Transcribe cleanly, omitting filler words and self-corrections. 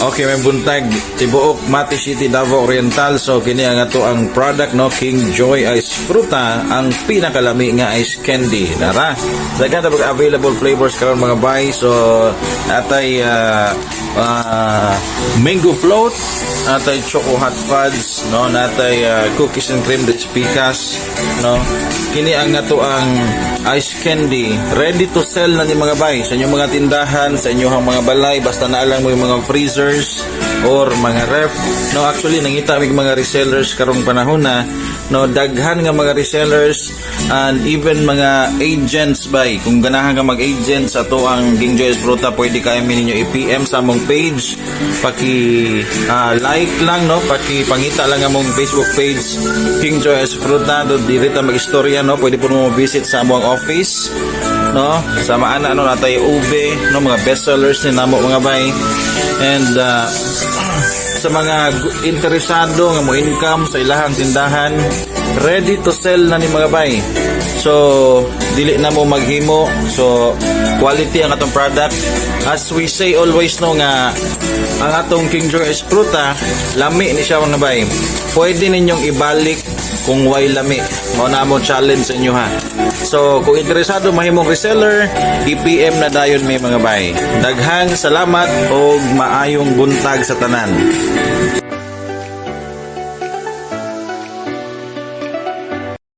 Okay, may buntag tibuok Mati City, Davao Oriental. So kini ang ato ang product no, King Joy Ice Fruta, ang pinakalami nga ice candy. Dara, dagan ta available flavors karon mga bay. So atay mango float, atay choco hot fudge, no, natay cookies and cream rich picas, no. Kini ang ato ang ice candy ready to sell na ni mga bay sa inyong mga tindahan, sa inyong mga balay, basta naalang mo yung mga freezers or mga ref, no. Actually nangita mig mga resellers karong panahon na, no, daghan nga mga resellers and even mga agents bay. Kung ganahan ka mag-agent sa to ang King Joy Ice Fruta, pwede kayo ninyo i-PM sa among page, like lang, no, pangita lang among Facebook page King Joy Ice Fruta, do diri ta mag-istorya, no. Pwede po mo visit sa among office, no, sa maana ano natay ube, no, mga best sellers ni namo mga bay. And sa mga interesado nga mo income sa ilahang tindahan, ready to sell na ni mga bay. So dili na mo maghimo, so quality ang atong product. As we say always, no, nga ang atong King Joy Ice Fruta lami ni siya mga bay. Pwede ninyong ibalik kung way lami. Mao na mo challenge sa inyo ha. So kung interesado mahimong reseller, i-PM na dayon may mga bay. Daghang salamat og maayong buntag sa tanan.